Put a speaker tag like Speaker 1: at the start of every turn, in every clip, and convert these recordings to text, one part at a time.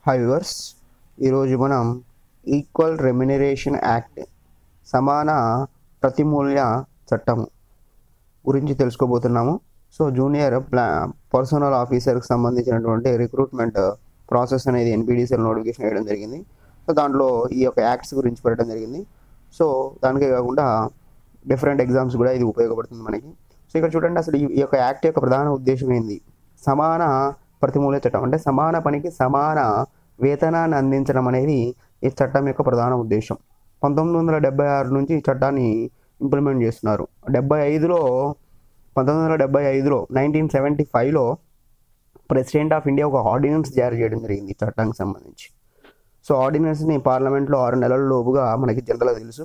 Speaker 1: Hi viewers, ఈరోజు మనం equal remuneration act సమాన ప్రతిమూల్య చట్టం గురించి తెలుసుకోబోతున్నాము. సో జూనియర్ పర్సనల్ ఆఫీసర్కి సంబంధించినటువంటి రిక్రూట్మెంట్ ప్రాసెస్ అనేది ఎన్పిడిసిఎల్ నోటిఫికేషన్ వేయడం జరిగింది. సో దాంట్లో ఈ యొక్క యాక్ట్స్ గురించి పెట్టడం జరిగింది. సో దానికే కాకుండా డిఫరెంట్ ఎగ్జామ్స్ కూడా ఇది ఉపయోగపడుతుంది మనకి. సో ఇక్కడ చూడండి, అసలు ఈ యొక్క యాక్ట్ యొక్క ప్రధాన ఉద్దేశం ఏంది? సమాన ప్రతిమూల్య చట్టం అంటే సమాన పనికి సమాన వేతనాన్ని అందించడం అనేది ఈ చట్టం యొక్క ప్రధాన ఉద్దేశం. 1976 నుంచి ఈ చట్టాన్ని ఇంప్లిమెంట్ చేస్తున్నారు. 1975లో ప్రెసిడెంట్ ఆఫ్ ఇండియా ఒక ఆర్డినెన్స్ జారీ చేయడం జరిగింది ఈ చట్టానికి సంబంధించి. సో ఆర్డినెన్స్ని పార్లమెంట్లో 6 నెలల లోపుగా మనకి జనరల్గా తెలుసు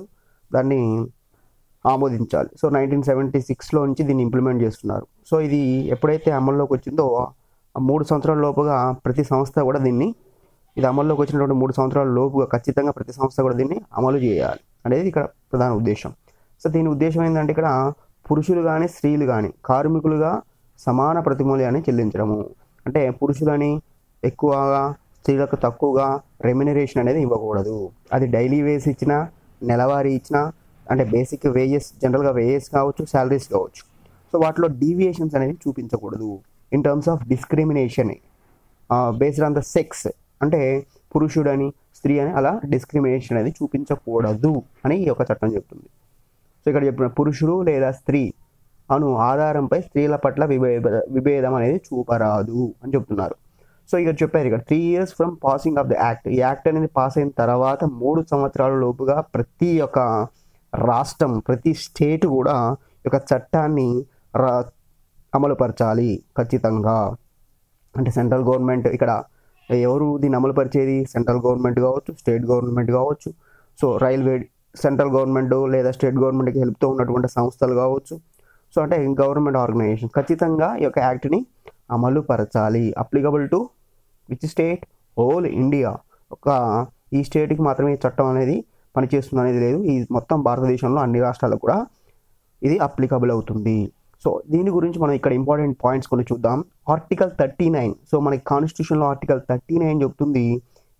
Speaker 1: దాన్ని ఆమోదించాలి. సో 1976లో నుంచి దీన్ని ఇంప్లిమెంట్ చేస్తున్నారు. సో ఇది ఎప్పుడైతే అమల్లోకి వచ్చిందో 3 సంవత్సరాల లోపుగా ప్రతి సంస్థ కూడా ఇది అమల్లోకి వచ్చినటువంటి 3 సంవత్సరాల లోపుగా ఖచ్చితంగా ప్రతి సంస్థ కూడా దీన్ని అమలు చేయాలి అనేది ఇక్కడ ప్రధాన ఉద్దేశం. సో దీని ఉద్దేశం ఏంటంటే ఇక్కడ పురుషులు కానీ స్త్రీలు కానీ కార్మికులుగా సమాన ప్రతిమూల్యాన్ని చెల్లించడము. అంటే పురుషులని ఎక్కువగా స్త్రీలకు తక్కువగా రెమ్యునరేషన్ అనేది ఇవ్వకూడదు. అది డైలీ వేస్ ఇచ్చినా నెలవారీ ఇచ్చినా అంటే బేసిక్ వేజెస్, జనరల్గా వేజెస్ కావచ్చు, శాలరీస్ కావచ్చు. సో వాటిలో డీవియేషన్స్ అనేవి చూపించకూడదు. In terms of discrimination based on the sex, అంటే పురుషుడని స్త్రీ అని అలా డిస్క్రిమినేషన్ అనేది చూపించకూడదు అని ఈ యొక్క చట్టం చెప్తుంది. సో ఇక్కడ చెప్పిన పురుషుడు లేదా స్త్రీ అను ఆధారంపై స్త్రీల పట్ల విభేదం అనేది చూపరాదు అని చెప్తున్నారు. సో ఇక్కడ చెప్పారు, ఇక్కడ 3 years from passing of the act. ఈ యాక్ట్ అనేది పాస్ అయిన తర్వాత 3 సంవత్సరాల లోపుగా ప్రతి ఒక్క రాష్ట్రం, ప్రతి స్టేట్ కూడా ఈ యొక్క చట్టాన్ని అమలుపరచాలి ఖచ్చితంగా. అంటే సెంట్రల్ గవర్నమెంట్, ఇక్కడ ఎవరు దీన్ని అమలుపరిచేది? సెంట్రల్ గవర్నమెంట్ కావచ్చు, స్టేట్ గవర్నమెంట్ కావచ్చు. సో రైల్వే సెంట్రల్ గవర్నమెంట్ లేదా స్టేట్ గవర్నమెంట్కి హెల్ప్తో ఉన్నటువంటి సంస్థలు కావచ్చు. సో అంటే గవర్నమెంట్ ఆర్గనైజేషన్ ఖచ్చితంగా ఈ యొక్క యాక్ట్ని అమలుపరచాలి. Applicable to which state? Whole India. ఈ స్టేట్కి మాత్రమే ఈ చట్టం అనేది పనిచేస్తుంది అనేది లేదు. ఈ మొత్తం భారతదేశంలో అన్ని రాష్ట్రాలకు కూడా ఇది అప్లికబుల్ అవుతుంది. సో దీని గురించి మనం ఇక్కడ ఇంపార్టెంట్ పాయింట్స్ కొన్ని చూద్దాం. ఆర్టికల్ 39. సో మనకి కాన్స్టిట్యూషన్లో ఆర్టికల్ 39 చెప్తుంది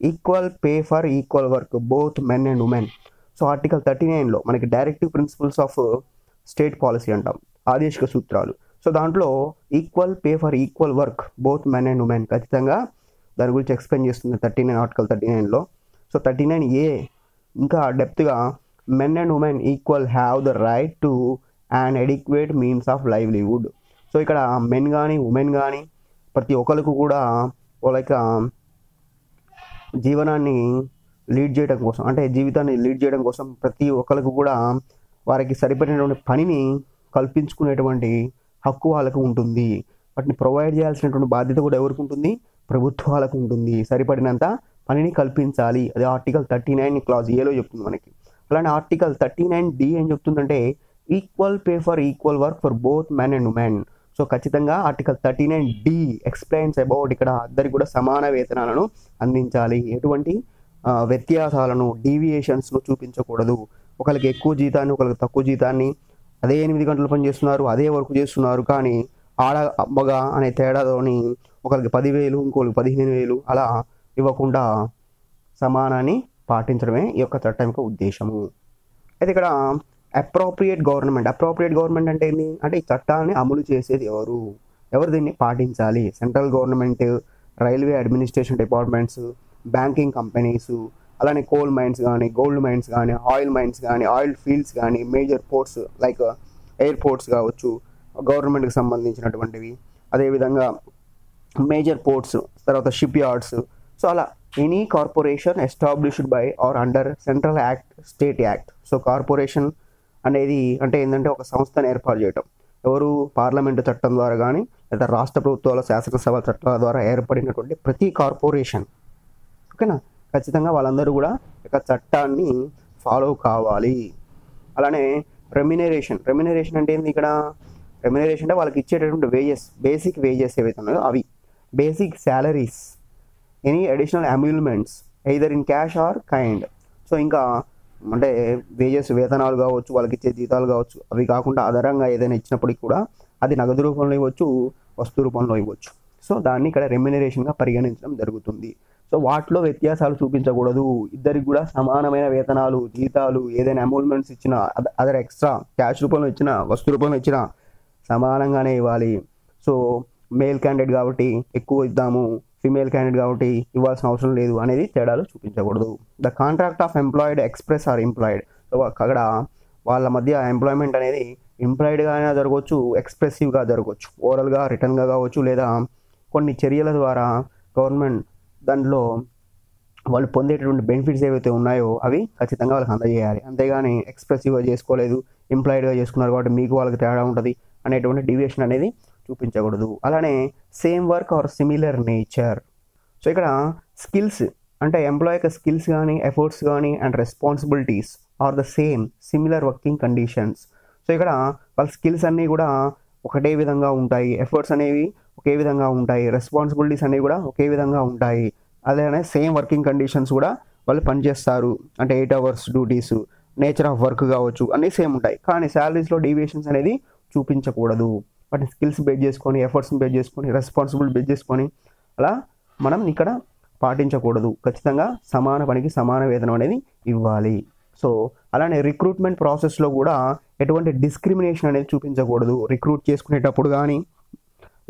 Speaker 1: equal pay for equal work both men and women. So article 39లో మనకి directive principles of state policy అంటాం, ఆదేశిక సూత్రాలు. సో దాంట్లో equal pay for equal work both men and women ఖచ్చితంగా దాని గురించి ఎక్స్ప్లెయిన్ చేస్తుంది ఆర్టికల్ 39లో. సో 39A ఇంకా డెప్త్గా men and women equal have the right to and adequate means of livelihood. So ఇక్కడ మెన్ కానీ ఉమెన్ కానీ ప్రతి ఒక్కరికి కూడా జీవనాన్ని లీడ్ చేయడం కోసం, అంటే జీవితాన్ని లీడ్ చేయడం కోసం ప్రతి ఒక్కరికి కూడా వారికి సరిపడినటువంటి పనిని కల్పించుకునేటువంటి హక్కు వాళ్ళకు ఉంటుంది. వాటిని ప్రొవైడ్ చేయాల్సినటువంటి బాధ్యత కూడా ఎవరికి ఉంటుంది? ప్రభుత్వాలకు ఉంటుంది. సరిపడినంత పనిని కల్పించాలి. అది ఆర్టికల్ 39 క్లాజ్ ఏలో చెప్తుంది మనకి. అలానే ఆర్టికల్ 39D ఏం చెప్తుందంటే equal pay for equal work for both men and women. So ఖచ్చితంగా ఆర్టికల్ 39D ఎక్స్ప్లెయిన్స్ అబౌట్ ఇక్కడ అందరికి కూడా సమాన వేతనాలను అందించాలి. ఎటువంటి వ్యత్యాసాలను, డీవియేషన్స్ను చూపించకూడదు. ఒకరికి ఎక్కువ జీతాన్ని, ఒకరికి తక్కువ జీతాన్ని, అదే 8 గంటలు పని చేస్తున్నారు, అదే వర్క్ చేస్తున్నారు, కానీ ఆడ మగ అనే తేడాతోని ఒకరికి 10,000 ఇంకొకరికి 15,000 అలా ఇవ్వకుండా సమానాన్ని పాటించడమే ఈ యొక్క చట్టం యొక్క ఉద్దేశము. అయితే ఇక్కడ అప్రోప్రియేట్ గవర్నమెంట్ అంటే ఏంటి? అంటే ఈ చట్టాన్ని అమలు చేసేది ఎవరు దీన్ని పాటించాలి? Central government, railway administration departments, banking companies, అలానే కోల్ మైన్స్ కానీ, గోల్డ్ మైన్స్ కానీ, ఆయిల్ మైన్స్ కానీ, ఆయిల్ ఫీల్డ్స్ కానీ, మేజర్ పోర్ట్స్ లైక్ ఎయిర్పోర్ట్స్ కావచ్చు గవర్నమెంట్కి సంబంధించినటువంటివి, అదేవిధంగా మేజర్ పోర్ట్స్, తర్వాత షిప్ యార్డ్స్. సో అలా any corporation established by or under central act, state act. So corporation అనేది అంటే ఏంటంటే ఒక సంస్థను ఏర్పాటు చేయటం. ఎవరు? పార్లమెంటు చట్టం ద్వారా కానీ లేదా రాష్ట్ర ప్రభుత్వాల శాసనసభ చట్టాల ద్వారా ఏర్పడినటువంటి ప్రతి కార్పొరేషన్, ఓకేనా, ఖచ్చితంగా వాళ్ళందరూ కూడా ఇక చట్టాన్ని ఫాలో కావాలి. అలానే రెమ్యునరేషన్ అంటే ఏంది? ఇక్కడ రెమ్యునరేషన్ అంటే వాళ్ళకి ఇచ్చేటటువంటి వేజెస్, బేసిక్ వేజెస్ ఏవైతే ఉన్నాయో అవి, basic salaries, any additional emoluments either in cash or kind. So ఇంకా అంటే వేజెస్, వేతనాలు కావచ్చు, వాళ్ళకి ఇచ్చే జీతాలు కావచ్చు, అవి కాకుండా ఆధారంగా ఏదైనా ఇచ్చినప్పటికీ కూడా అది నగదు రూపంలో ఇవ్వచ్చు, వస్తు రూపంలో ఇవ్వచ్చు. సో దాన్ని ఇక్కడ రెమ్యునరేషన్గా పరిగణించడం జరుగుతుంది. సో వాటిలో వ్యత్యాసాలు చూపించకూడదు. ఇద్దరికి కూడా సమానమైన వేతనాలు, జీతాలు, ఏదైనా అమౌల్మెంట్స్ ఇచ్చినా, అదర్ ఎక్స్ట్రా క్యాష్ రూపంలో ఇచ్చినా, వస్తు రూపంలో ఇచ్చినా సమానంగానే ఇవ్వాలి. సో మేల్ క్యాండిడేట్ కాబట్టి ఎక్కువ ఇద్దాము, ఫీమేల్ క్యాండిడేట్ కాబట్టి ఇవ్వాల్సిన అవసరం లేదు అనేది తేడాలు చూపించకూడదు. The contract of employed express or implied. So అక్కడ వాళ్ళ మధ్య ఎంప్లాయ్మెంట్ అనేది ఇంప్లాయిడ్గా అయినా జరగవచ్చు, ఎక్స్ప్రెసివ్గా జరగవచ్చు, ఓరల్గా, రిటర్న్గా కావచ్చు, లేదా కొన్ని చర్యల ద్వారా గవర్నమెంట్ దాంట్లో వాళ్ళు పొందేటటువంటి బెనిఫిట్స్ ఏవైతే ఉన్నాయో అవి ఖచ్చితంగా వాళ్ళకి అందజేయాలి. అంతేగాని ఎక్స్ప్రెసివ్గా చేసుకోలేదు, ఎంప్లాయిడ్గా చేసుకున్నారు కాబట్టి మీకు వాళ్ళకి తేడా ఉంటుంది అనేటువంటి డివియేషన్ అనేది చూపించకూడదు. అలానే same work or similar nature. So ఇక్కడ స్కిల్స్ అంటే ఎంప్లాయ్ యొక్క స్కిల్స్ కానీ, ఎఫర్ట్స్ కానీ and responsibilities are the same similar working conditions. So ఇక్కడ వాళ్ళ స్కిల్స్ అన్నీ కూడా ఒకటే విధంగా ఉంటాయి, ఎఫర్ట్స్ అనేవి ఒకే విధంగా ఉంటాయి, రెస్పాన్సిబిలిటీస్ అనేవి కూడా ఒకే విధంగా ఉంటాయి. అలానే సేమ్ వర్కింగ్ కండిషన్స్ కూడా వాళ్ళు పనిచేస్తారు. అంటే 8 hours duties, nature of work కావచ్చు, అన్నీ సేమ్ ఉంటాయి. కానీ శాలరీస్లో డీవియేషన్స్ అనేది చూపించకూడదు. వాటిని స్కిల్స్ బేస్ చేసుకొని, ఎఫర్ట్స్ని బేస్ చేసుకొని, రెస్పాన్సిబిలిటీ బేస్ చేసుకొని అలా మనం ఇక్కడ పాటించకూడదు. ఖచ్చితంగా సమాన పనికి సమాన వేతనం అనేది ఇవ్వాలి. సో అలానే రిక్రూట్మెంట్ ప్రాసెస్లో కూడా ఎటువంటి డిస్క్రిమినేషన్ అనేది చూపించకూడదు. రిక్రూట్ చేసుకునేటప్పుడు కానీ,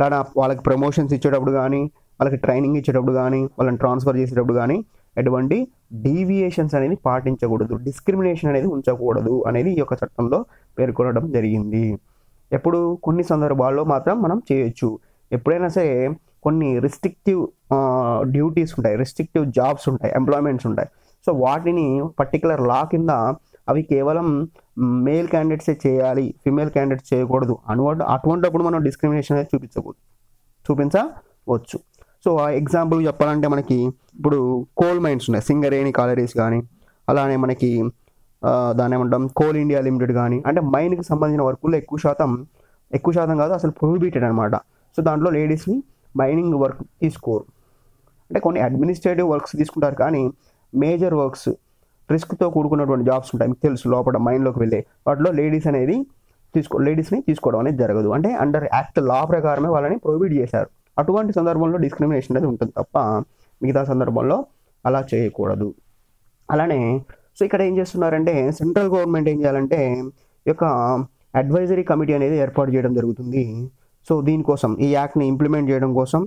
Speaker 1: లేదా వాళ్ళకి ప్రమోషన్స్ ఇచ్చేటప్పుడు కానీ, వాళ్ళకి ట్రైనింగ్ ఇచ్చేటప్పుడు కానీ, వాళ్ళని ట్రాన్స్ఫర్ చేసేటప్పుడు కానీ ఎటువంటి డీవియేషన్స్ అనేది పాటించకూడదు, డిస్క్రిమినేషన్ అనేది ఉంచకూడదు అనేది ఈ యొక్క చట్టంలో పేర్కొనడం జరిగింది. ఎప్పుడు కొన్ని సందర్భాల్లో మాత్రం మనం చేయొచ్చు. ఎప్పుడైనా సరే కొన్ని రిస్ట్రిక్టివ్ డ్యూటీస్ ఉంటాయి, రిస్ట్రిక్టివ్ జాబ్స్ ఉంటాయి, ఎంప్లాయ్మెంట్స్ ఉంటాయి. సో వాటిని పర్టికులర్ లా కింద అవి కేవలం మేల్ క్యాండిడేట్సే చేయాలి, ఫీమేల్ క్యాండిడేట్స్ చేయకూడదు అటువంటిప్పుడు మనం డిస్క్రిమినేషన్ అనేది చూపించవచ్చు. సో ఆ ఎగ్జాంపుల్ చెప్పాలంటే మనకి ఇప్పుడు కోల్ మైన్స్ ఉన్నాయి, సింగరేణి కాలరీస్ కానీ, అలానే మనకి దాన్ని ఏమంటాం కోల్ ఇండియా లిమిటెడ్ కానీ, అంటే మైన్కి సంబంధించిన వర్కుల్లో ఎక్కువ శాతం కాదు అసలు ప్రొహిబిటెడ్ అనమాట. సో దాంట్లో లేడీస్ని మైనింగ్ వర్క్ తీసుకోరు. అంటే కొన్ని అడ్మినిస్ట్రేటివ్ వర్క్స్ తీసుకుంటారు, కానీ మేజర్ వర్క్స్ రిస్క్తో కూడుకున్నటువంటి జాబ్స్ ఉంటాయి, మీకు తెలుసు, లోపల మైన్లోకి వెళ్ళే వాటిలో లేడీస్ని తీసుకోవడం అనేది జరగదు. అంటే అండర్ యాక్ట్ లా ప్రకారమే వాళ్ళని ప్రొహిబిట్ చేశారు. అటువంటి సందర్భంలో డిస్క్రిమినేషన్ అనేది ఉంటుంది తప్ప మిగతా సందర్భంలో అలా చేయకూడదు. అలానే సో ఇక్కడ ఏం చేస్తున్నారంటే సెంట్రల్ గవర్నమెంట్ ఏం చేయాలంటే ఈ యొక్క అడ్వైజరీ కమిటీ అనేది ఏర్పాటు చేయడం జరుగుతుంది. సో దీనికోసం ఈ యాక్ట్ని ఇంప్లిమెంట్ చేయడం కోసం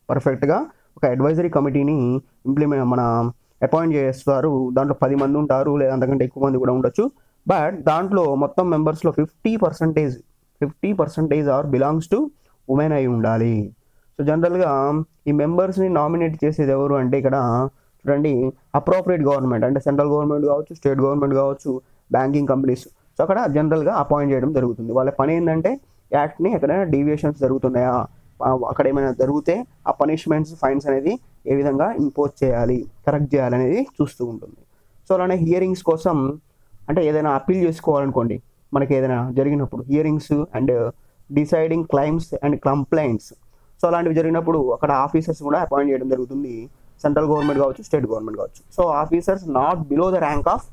Speaker 1: పర్ఫెక్ట్గా ఒక అడ్వైజరీ కమిటీని అపాయింట్ చేస్తారు. దాంట్లో 10 మంది ఉంటారు, లేదా అంతకంటే ఎక్కువ మంది కూడా ఉండొచ్చు. బట్ దాంట్లో మొత్తం మెంబర్స్లో 50% ఆర్ బిలాంగ్స్ టు ఉమెన్ అయి ఉండాలి. సో జనరల్గా ఈ మెంబర్స్ని నామినేట్ చేసేది ఎవరు అంటే ఇక్కడ చూడండి, అప్రోప్రియేట్ గవర్నమెంట్ అంటే సెంట్రల్ గవర్నమెంట్ కావచ్చు, స్టేట్ గవర్నమెంట్ కావచ్చు, బ్యాంకింగ్ కంపెనీస్. సో అక్కడ జనరల్గా అపాయింట్ చేయడం జరుగుతుంది. వాళ్ళ పని ఏంటంటే యాక్ట్ని ఎక్కడైనా డీవియేషన్స్ జరుగుతున్నాయా, అక్కడ ఏమైనా జరిగితే ఆ పనిష్మెంట్స్, ఫైన్స్ అనేది ఏ విధంగా ఇంపోజ్ చేయాలి, కరెక్ట్ చేయాలి అనేది చూస్తూ ఉంటుంది. సో అలానే హియరింగ్స్ కోసం అంటే ఏదైనా అప్పీల్ చేసుకోవాలనుకోండి, మనకి ఏదైనా జరిగినప్పుడు hearings and deciding claims and complaints. So అలాంటివి జరిగినప్పుడు అక్కడ ఆఫీసర్స్ కూడా అపాయింట్ చేయడం జరుగుతుంది, సెంట్రల్ గవర్నమెంట్ కావచ్చు, స్టేట్ గవర్నమెంట్ కావచ్చు. So officers not below the rank of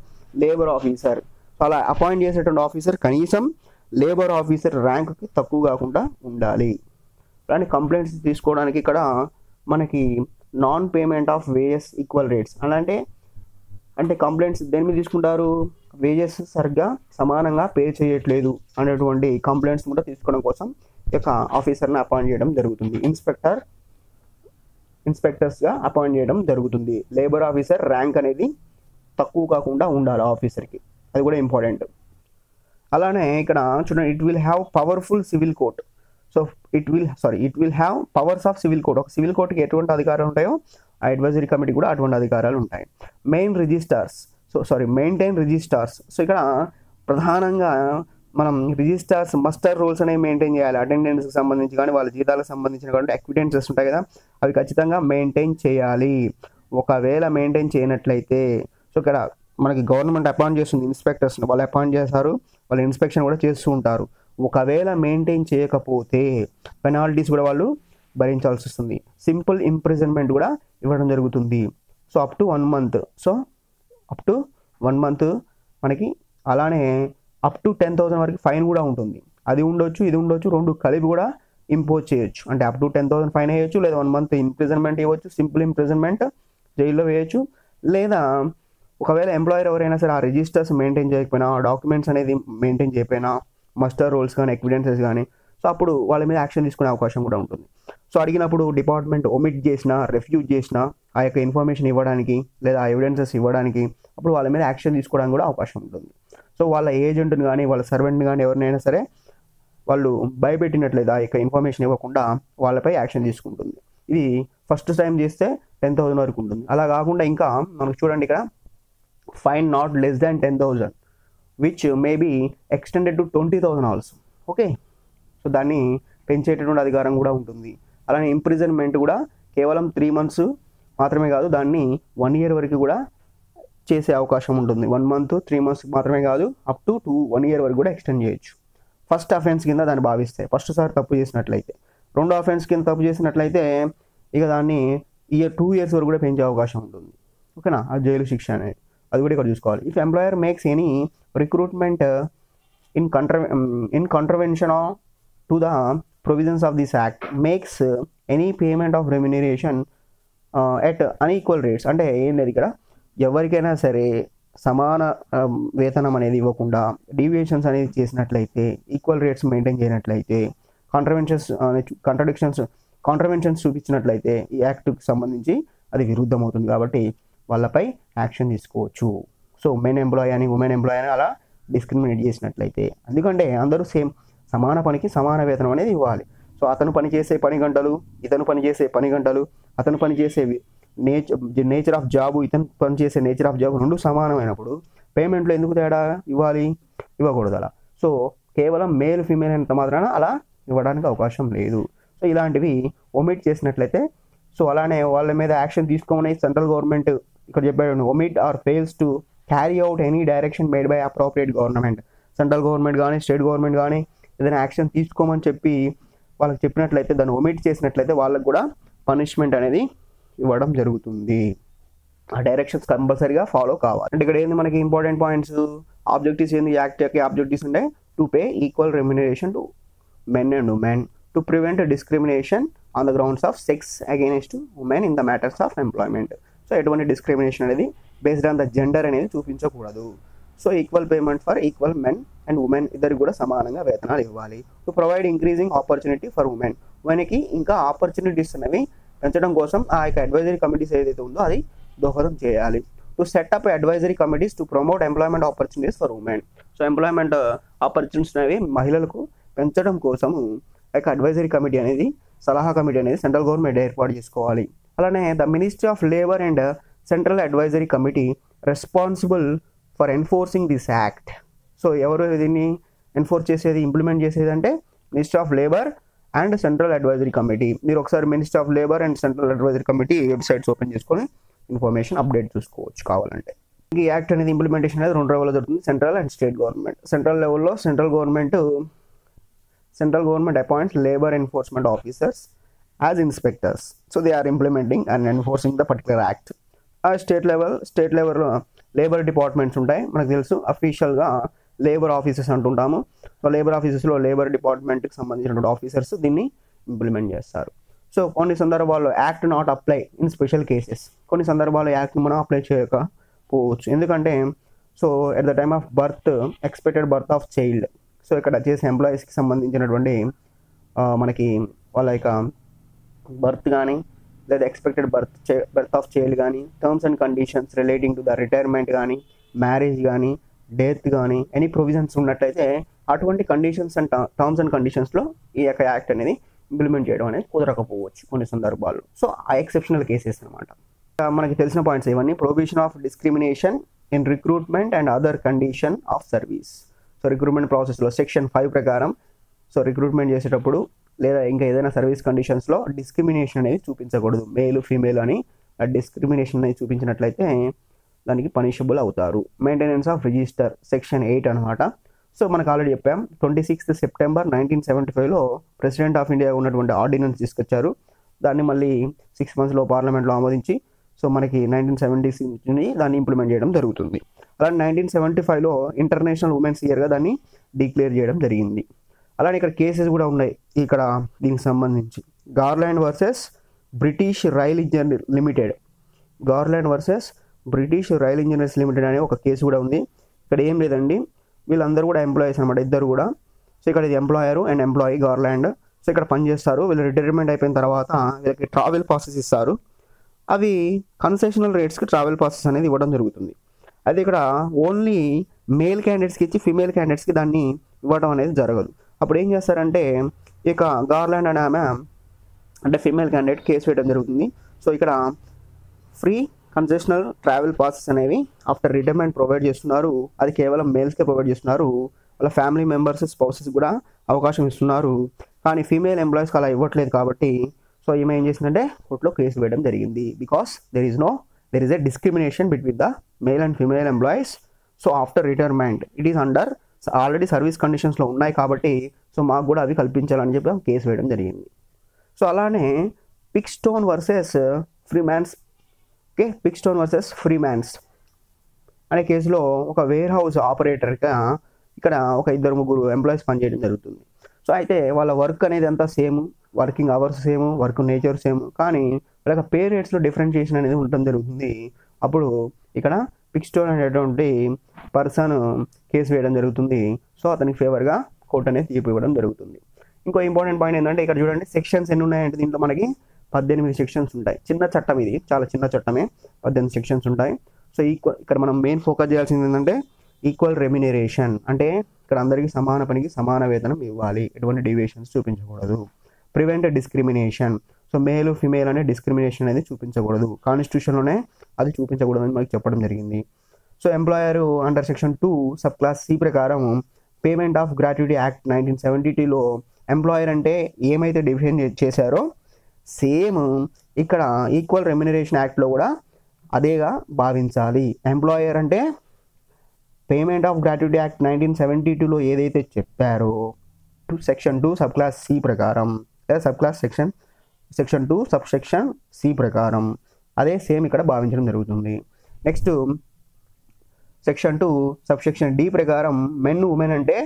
Speaker 1: labour officer. So అలా అపాయింట్ చేసేటువంటి ఆఫీసర్ కనీసం లేబర్ ఆఫీసర్ ర్యాంక్కి తక్కువ కాకుండా ఉండాలి. అలానే కంప్లైంట్స్ తీసుకోవడానికి ఇక్కడ మనకి non payment of wages equal rates అంటే కంప్లైంట్స్ దేని మీద తీసుకుంటారు, వేజెస్ సరిగ్గా సమానంగా పే చేయట్లేదు అనేటువంటి కంప్లైంట్స్ కూడా తీసుకోవడం కోసం ఈ యొక్క ఆఫీసర్ని అపాయింట్ చేయడం జరుగుతుంది. ఇన్స్పెక్టర్స్గా అపాయింట్ చేయడం జరుగుతుంది. లేబర్ ఆఫీసర్ ర్యాంక్ అనేది తక్కువ కాకుండా ఉండాలి ఆఫీసర్కి, అది కూడా ఇంపార్టెంట్. అలానే ఇక్కడ చూడండి, it will have powerful civil court. So it will have powers of civil court. ఒక సివిల్ కోర్టుకి ఎటువంటి అధికారాలు ఉంటాయో ఆ అడ్వైజరీ కమిటీ కూడా అటువంటి అధికారాలు ఉంటాయి. Maintain registrars. సో ఇక్కడ ప్రధానంగా మనం రిజిస్టార్స్ మస్టర్ రోల్స్ అనేవి మెయింటైన్ చేయాలి. అటెండెన్స్కి సంబంధించి కానీ, వాళ్ళ జీతాలకు సంబంధించిన కానీ అక్విటెన్సెస్ ఉంటాయి కదా, అవి ఖచ్చితంగా మెయింటైన్ చేయాలి. ఒకవేళ మెయింటైన్ చేయనట్లయితే, సో ఇక్కడ మనకి గవర్నమెంట్ అపాయింట్ చేస్తుంది ఇన్స్పెక్టర్స్ని, వాళ్ళు అపాయింట్ చేస్తారు, వాళ్ళు ఇన్స్పెక్షన్ కూడా చేస్తూ ఉంటారు. ఒకవేళ మెయింటైన్ చేయకపోతే పెనాల్టీస్ కూడా వాళ్ళు భరించాల్సి వస్తుంది. సింపుల్ ఇంప్రిజన్మెంట్ కూడా ఇవ్వడం జరుగుతుంది. So up to 1 month. So up to 1 month మనకి. అలానే అప్ టు 10,000 వరకు ఫైన్ కూడా ఉంటుంది. అది ఉండొచ్చు, ఇది ఉండొచ్చు, రెండు కలిపి కూడా ఇంపోజ్ చేయొచ్చు. అంటే అప్ టు 10,000 ఫైన్ వేయచ్చు, లేదా 1 month ఇంప్రిజన్మెంట్ ఇవ్వచ్చు, సింపుల్ ఇంప్రిజన్మెంట్, జైల్లో వేయచ్చు. లేదా ఒకవేళ ఎంప్లాయర్ ఎవరైనా సరే ఆ రిజిస్టర్స్ మెయింటైన్ చేయకపోయినా, ఆ డాక్యుమెంట్స్ అనేది మెయింటైన్ చేయకపోయినా, మస్టర్ రోల్స్ కానీ ఎవిడెన్సెస్ కానీ, సో అప్పుడు వాళ్ళ మీద యాక్షన్ తీసుకునే అవకాశం కూడా ఉంటుంది. సో అడిగినప్పుడు డిపార్ట్మెంట్ ఒమిట్ చేసినా, రెఫ్యూజ్ చేసినా ఆ యొక్క ఇన్ఫర్మేషన్ ఇవ్వడానికి లేదా ఆ ఎవిడెన్సెస్ ఇవ్వడానికి అప్పుడు వాళ్ళ మీద యాక్షన్ తీసుకోవడానికి కూడా అవకాశం ఉంటుంది. సో వాళ్ళ ఏజెంట్ని కానీ వాళ్ళ సర్వెంట్ని కానీ ఎవరినైనా సరే వాళ్ళు భయపెట్టినట్లయితే ఆ యొక్క ఇన్ఫర్మేషన్ ఇవ్వకుండా వాళ్ళపై యాక్షన్ తీసుకుంటుంది. ఇది ఫస్ట్ టైం చేస్తే 10,000 వరకు ఉంటుంది. అలా కాకుండా ఇంకా మనకు చూడండి ఇక్కడ fine not less than 10,000 which may be extended to 20,000 also. Okay, so దాన్ని పెంచేటటువంటి అధికారం కూడా ఉంటుంది. అలానే ఇంప్రిజన్మెంట్ కూడా కేవలం 3 months మాత్రమే కాదు, దాన్ని 1 year వరకు కూడా చేసే అవకాశం ఉంటుంది. 1 month 3 months మాత్రమే కాదు, అప్ టు 1 year వరకు కూడా ఎక్స్టెండ్ చేయొచ్చు. ఫస్ట్ అఫెన్స్ కింద దాన్ని భావిస్తే, ఫస్ట్ సారి తప్పు చేసినట్లయితే. రెండో అఫెన్స్ కింద తప్పు చేసినట్లయితే ఇక దాన్ని 2 years వరకు కూడా పెంచే అవకాశం ఉంటుంది. ఓకేనా, ఆ జైలు శిక్ష అనేది అది కూడా ఇక్కడ చూసుకోవాలి. If employer makes any recruitment in contravention to the provisions of this act, makes any payment of remuneration at unequal rates. అంటే ఏం లేదు ఇక్కడ, ఎవరికైనా సరే సమాన వేతనం అనేది ఇవ్వకుండా డీవియేషన్స్ అనేది చేసినట్లయితే, ఈక్వల్ రేట్స్ మెయింటైన్ చేయనట్లయితే, కాంట్రవెన్షన్స్ చూపించినట్లయితే ఈ యాక్ట్కి సంబంధించి అది విరుద్ధం అవుతుంది. కాబట్టి వాళ్ళపై యాక్షన్ తీసుకోవచ్చు. సో మెన్ ఎంప్లాయీ అని ఉమెన్ ఎంప్లాయీ అని అలా డిస్క్రిమినేట్ చేసినట్లయితే, ఎందుకంటే అందరూ సేమ్ సమాన పనికి సమాన వేతనం అనేది ఇవ్వాలి. సో అతను పనిచేసే పని గంటలు, ఇతను పనిచేసే పని గంటలు, అతను పనిచేసే నేచర్ ఆఫ్ జాబు, ఇతను పనిచేసే నేచర్ ఆఫ్ జాబు రెండు సమానమైనప్పుడు పేమెంట్లో ఎందుకు తేడా ఇవ్వకూడదు అలా. సో కేవలం మేల్ ఫీమేల్ అయినంత మాత్రాన అలా ఇవ్వడానికి అవకాశం లేదు. సో ఇలాంటివి ఒమిట్ చేసినట్లయితే, సో అలానే వాళ్ళ మీద యాక్షన్ తీసుకోమని సెంట్రల్ గవర్నమెంట్ ఇక్కడ చెప్పాడు, omit or fails to carry out any direction made by appropriate government. Central government కానీ స్టేట్ గవర్నమెంట్ కానీ ఏదైనా యాక్షన్ తీసుకోమని చెప్పి వాళ్ళకి చెప్పినట్లయితే, దాన్ని ఒమిట్ చేసినట్లయితే వాళ్ళకు కూడా పనిష్మెంట్ అనేది ఇవ్వడం జరుగుతుంది. ఆ డైరెక్షన్స్ కంపల్సరీగా ఫాలో కావాలి. అంటే ఇక్కడ ఏంది మనకి ఇంపార్టెంట్ పాయింట్స్, ఆబ్జెక్టివ్స్ ఏంది, యాక్ట్ యొక్క ఆబ్జెక్టివ్స్ ఉంటే to pay equal remuneration to men and women, to prevent discrimination on the grounds of sex against women in the matters of employment. So ఎటువంటి డిస్క్రిమినేషన్ అనేది బేస్డ్ ఆన్ ద జెండర్ అనేది చూపించకూడదు. So equal payment for equal men and women, ఇద్దరికి కూడా సమానంగా వేతనాలు ఇవ్వాలి. To provide increasing opportunity for women, ఉమెన్కి ఇంకా ఆపర్చునిటీస్ అనేవి పెంచడం కోసం ఆ యొక్క అడ్వైజరీ కమిటీస్ ఏదైతే ఉందో అది దోహదం చేయాలి. To set up advisory committees to promote employment opportunities for women. So employment opportunities అనేవి మహిళలకు పెంచడం కోసం ఆ యొక్క అడ్వైజరీ కమిటీ అనేది, సలహా కమిటీ అనేది సెంట్రల్ గవర్నమెంట్ ఏర్పాటు చేసుకోవాలి. అలానే the ministry of labour and central advisory committee responsible for enforcing this act. So ఎవరు దీన్ని ఎన్ఫోర్స్ చేసేది, ఇంప్లిమెంట్ చేసేది అంటే ministry of labour and central advisory committee. మీరు ఒకసారి ministry of labour and central advisory committee websites open చేసుకొని information update చూసుకోవచ్చు కావాలంటే. ఈ యాక్ట్ అనేది ఇంప్లిమెంటేషన్ అనేది 2 లెవెల్లో జరుగుతుంది, central and state government. Central లెవెల్లో central government appoints labour enforcement officers as inspectors. So they are implementing and enforcing the particular act. State లెవెల్లో లేబర్ డిపార్ట్మెంట్స్ ఉంటాయి, మనకు తెలుసు. అఫీషియల్గా లేబర్ ఆఫీసర్స్ అంటుంటాము. సో లేబర్ ఆఫీసెస్లో లేబర్ డిపార్ట్మెంట్కి సంబంధించినటువంటి ఆఫీసర్స్ దీన్ని ఇంప్లిమెంట్ చేస్తారు. సో కొన్ని సందర్భాల్లో act not apply in special cases, కొన్ని సందర్భాల్లో యాక్ట్ మనం అప్లై చేయకపోవచ్చు. ఎందుకంటే so at the time of birth, expected birth of child, so ఇక్కడ చేసే ఎంప్లాయీస్కి సంబంధించినటువంటి మనకి వాళ్ళ యొక్క బర్త్ కానీ లేదా ఎక్స్పెక్టెడ్ బర్త్ ఆఫ్ చైల్డ్ కానీ, terms and conditions relating to the retirement కానీ, మ్యారేజ్ కానీ, డెత్ కానీ ఎనీ ప్రొవిజన్స్ ఉన్నట్లయితే అటువంటి కండిషన్స్ అండ్ టర్మ్స్ అండ్ కండిషన్స్లో ఈ యొక్క యాక్ట్ అనేది ఇంప్లిమెంట్ చేయడం అనేది కుదరకపోవచ్చు కొన్ని సందర్భాల్లో. సో ఆ ఎక్సెప్షనల్ కేసెస్ అనమాట. మనకి తెలిసిన పాయింట్స్ ఇవన్నీ. Prohibition of discrimination in recruitment and other condition of service. So recruitment ప్రాసెస్లో సెక్షన్ 5 ప్రకారం సో రిక్రూట్మెంట్ చేసేటప్పుడు లేదా ఇంకా ఏదైనా సర్వీస్ కండిషన్స్లో డిస్క్రిమినేషన్ అనేది చూపించకూడదు. మేలు ఫీమేల్ అని డిస్క్రిమినేషన్ అనేది చూపించినట్లయితే దానికి పనిషబుల్ అవుతారు. మెయింటెనెన్స్ ఆఫ్ రిజిస్టర్ సెక్షన్ 8 అనమాట. సో మనకు ఆల్రెడీ చెప్పాం, 26 సెప్టెంబర్ 1975లో ప్రెసిడెంట్ ఆఫ్ ఇండియా ఉన్నటువంటి ఆర్డినెన్స్ తీసుకొచ్చారు. దాన్ని మళ్ళీ 6 monthsలో పార్లమెంట్లో ఆమోదించి సో మనకి 1976 దాన్ని ఇంప్లిమెంట్ చేయడం జరుగుతుంది. అలానే 1975లో ఇంటర్నేషనల్ ఉమెన్స్ ఇయర్గా దాన్ని డిక్లేర్ చేయడం జరిగింది. అలానే ఇక్కడ కేసెస్ కూడా ఉన్నాయి ఇక్కడ దీనికి సంబంధించి. Garland versus British rail engine limited. Garland versus British rail engineers limited అనే ఒక కేసు కూడా ఉంది. ఇక్కడ ఏం లేదండి, వీళ్ళందరూ కూడా ఎంప్లాయీస్ అనమాట, ఇద్దరు కూడా. సో ఇక్కడ ఇది employer and employee garland. So ఇక్కడ పనిచేస్తారు. వీళ్ళు రిటైర్మెంట్ అయిపోయిన తర్వాత వీళ్ళకి ట్రావెల్ పాసెస్ ఇస్తారు. అవి కన్సెషనల్ రేట్స్కి ట్రావెల్ పాసెస్ అనేది ఇవ్వడం జరుగుతుంది. అది ఇక్కడ ఓన్లీ మేల్ క్యాండిడేట్స్కి ఇచ్చి ఫీమేల్ క్యాండిడేట్స్కి దాన్ని ఇవ్వడం అనేది జరగదు. అప్పుడు ఏం చేస్తారంటే ఇక గార్లాండ్ అనే ఆమె అంటే ఫీమేల్ క్యాండిడేట్ కేసు వేయడం జరుగుతుంది. సో ఇక్కడ ఫ్రీ కన్సెషనల్ ట్రావెల్ పాసెస్ అనేవి ఆఫ్టర్ రిటైర్మెంట్ ప్రొవైడ్ చేస్తున్నారు. అది కేవలం మేల్స్కే ప్రొవైడ్ చేస్తున్నారు. వాళ్ళ ఫ్యామిలీ మెంబర్స్ స్పౌసెస్ కూడా అవకాశం ఇస్తున్నారు. కానీ ఫీమేల్ ఎంప్లాయీస్కి అలా ఇవ్వట్లేదు కాబట్టి సో ఈమె ఏం చేసిందంటే కోర్టులో కేసు వేయడం జరిగింది. Because there is a discrimination between the male and female employees. So after retirement it is under already service కండిషన్స్లో ఉన్నాయి కాబట్టి సో మాకు కూడా అవి కల్పించాలని చెప్పి కేసు వేయడం జరిగింది. సో అలానే పిక్స్టోన్ వర్సెస్ ఫ్రీమ్యాన్స్ పిక్స్టోన్ వర్సెస్ ఫ్రీమ్యాన్స్ అనే కేసులో ఒక వేర్ హౌస్ ఆపరేటర్గా ఇక్కడ ఒక 2-3 ఎంప్లాయీస్ పనిచేయడం జరుగుతుంది. సో అయితే వాళ్ళ వర్క్ అనేది అంతా same, working hours same, work nature same, కానీ వాళ్ళకి పే రేట్స్లో డిఫరెన్షియేషన్ అనేది ఉండటం జరుగుతుంది. అప్పుడు ఇక్కడ పిక్స్టోన్ అనేటువంటి పర్సన్ కేసు వేయడం జరుగుతుంది. సో అతనికి ఫేవర్గా కోర్టు అనేది తీర్పు ఇవ్వడం జరుగుతుంది. ఇంకో ఇంపార్టెంట్ పాయింట్ ఏంటంటే ఇక్కడ చూడండి సెక్షన్స్ ఎన్ని ఉన్నాయంటే దీంట్లో మనకి 18 సెక్షన్స్ ఉంటాయి. చిన్న చట్టం, ఇది చాలా చిన్న చట్టమే, 18 సెక్షన్స్ ఉంటాయి. సో ఇక్కడ మనం మెయిన్ ఫోకస్ చేయాల్సింది ఏంటంటే ఈక్వల్ రెమ్యునరేషన్, అంటే ఇక్కడ అందరికీ సమాన పనికి సమాన వేతనం ఇవ్వాలి, ఎటువంటి డీవియేషన్స్ చూపించకూడదు. Prevent discrimination, so male female అనే డిస్క్రిమినేషన్ అనేది చూపించకూడదు, కాన్స్టిట్యూషన్లోనే అది చూపించకూడదు అని మనకి చెప్పడం జరిగింది. So employer under section 2 sub clause C ప్రకారం పేమెంట్ ఆఫ్ గ్రాట్యుటీ యాక్ట్ 1972లో ఎంప్లాయర్ అంటే ఏమైతే డిఫైన్ చేశారో సేమ్ ఇక్కడ ఈక్వల్ రెమ్యునరేషన్ యాక్ట్లో కూడా అదేగా భావించాలి. ఎంప్లాయర్ అంటే పేమెంట్ ఆఫ్ గ్రాట్యుటీ యాక్ట్ 1972లో ఏదైతే చెప్పారో సెక్షన్ 2 సబ్ క్లాస్ సి ప్రకారం లేదా sub clause section 2 sub section C ప్రకారం అదే సేమ్ ఇక్కడ భావించడం జరుగుతుంది. Next section 2 sub section D ప్రకారం మెన్ ఉమెన్ అంటే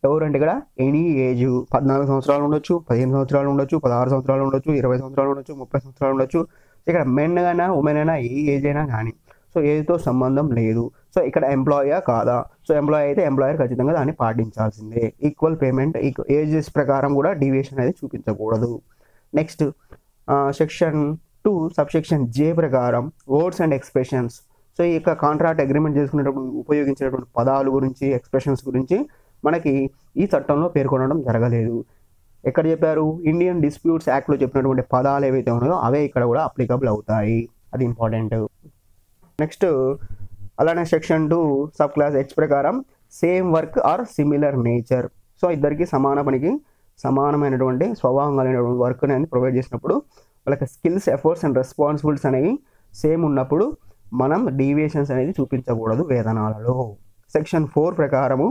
Speaker 1: ఎవరంటే ఇక్కడ ఎనీ ఏజ్ 14 సంవత్సరాలు ఉండొచ్చు, 15 సంవత్సరాలు ఉండొచ్చు, 16 సంవత్సరాలు ఉండొచ్చు, 20 సంవత్సరాలు ఉండొచ్చు, 30 సంవత్సరాలు ఉండొచ్చు. ఇక్కడ మెన్ అయినా ఉమెన్ అయినా ఏ ఏజ్ అయినా కానీ సో ఏజ్తో సంబంధం లేదు. సో ఇక్కడ ఎంప్లాయా కాదా, సో ఎంప్లాయీ అయితే ఎంప్లాయర్ ఖచ్చితంగా దాన్ని పాటించాల్సిందే. ఈక్వల్ పేమెంట్ ఏజెస్ ప్రకారం కూడా డీవియేషన్ అనేది చూపించకూడదు. నెక్స్ట్ సెక్షన్ 2 సబ్ సెక్షన్ జే ప్రకారం వర్డ్స్ అండ్ ఎక్స్ప్రెషన్స్, సో ఈ యొక్క కాంట్రాక్ట్ అగ్రిమెంట్ చేసుకునేటప్పుడు ఉపయోగించినటువంటి పదాల గురించి ఎక్స్ప్రెషన్స్ గురించి మనకి ఈ చట్టంలో పేర్కొనడం జరగలేదు. ఎక్కడ చెప్పారు, ఇండియన్ డిస్ప్యూట్స్ యాక్ట్లో చెప్పినటువంటి పదాలు ఏవైతే ఉన్నాయో అవే ఇక్కడ కూడా అప్లికబుల్ అవుతాయి, అది ఇంపార్టెంట్. నెక్స్ట్ అలానే సెక్షన్ 2 సబ్ క్లాస్ హెచ్ ప్రకారం same work or similar nature, so ఇద్దరికి సమాన పనికి సమానమైనటువంటి స్వభావం కలిగినటువంటి వర్క్ అనేది ప్రొవైడ్ చేసినప్పుడు వాళ్ళకి స్కిల్స్ ఎఫర్ట్స్ అండ్ రెస్పాన్సిబిలిటీస్ అనేవి సేమ్ ఉన్నప్పుడు మనం డీవియేషన్స్ అనేది చూపించకూడదు వేతనాలలో. సెక్షన్ 4 ప్రకారము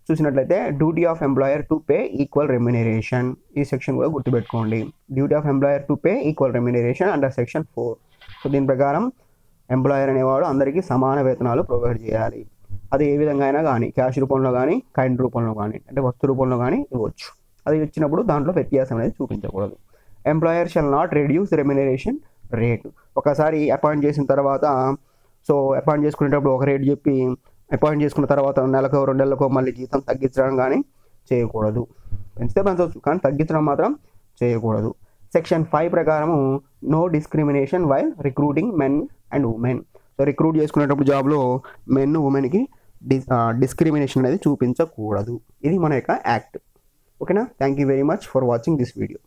Speaker 1: చూసినట్లయితే duty of employer to pay equal remuneration, ఈ సెక్షన్ కూడా గుర్తుపెట్టుకోండి. Duty of employer to pay equal remuneration under section 4. So దీని ప్రకారం ఎంప్లాయర్ అనేవాడు అందరికీ సమాన వేతనాలు ప్రొవైడ్ చేయాలి. అది ఏ విధంగా అయినా కానీ క్యాష్ రూపంలో కానీ కైండ్ రూపంలో కానీ అంటే వస్తు రూపంలో కానీ ఇవ్వచ్చు. అది ఇచ్చినప్పుడు దాంట్లో వ్యత్యాసం అనేది చూపించకూడదు. Employer shall not reduce remuneration rate, ఒకసారి అపాయింట్ చేసిన తర్వాత సో అపాయింట్ చేసుకునేటప్పుడు ఒక రేట్ చెప్పి అపాయింట్ చేసుకున్న తర్వాత నెలకో 2 నెలలకో మళ్ళీ జీతం తగ్గించడం కానీ చేయకూడదు. పెంచితే పెంచవచ్చు కానీ తగ్గించడం మాత్రం చేయకూడదు. సెక్షన్ 5 ప్రకారము no discrimination while recruiting men and women, so recruit చేసుకునేటప్పుడు జాబ్లో మెన్ ఉమెన్కి డిస్క్రిమినేషన్ అనేది చూపించకూడదు. ఇది మన యొక్క యాక్ట్. ఓకేనా, thank you very much for watching this video.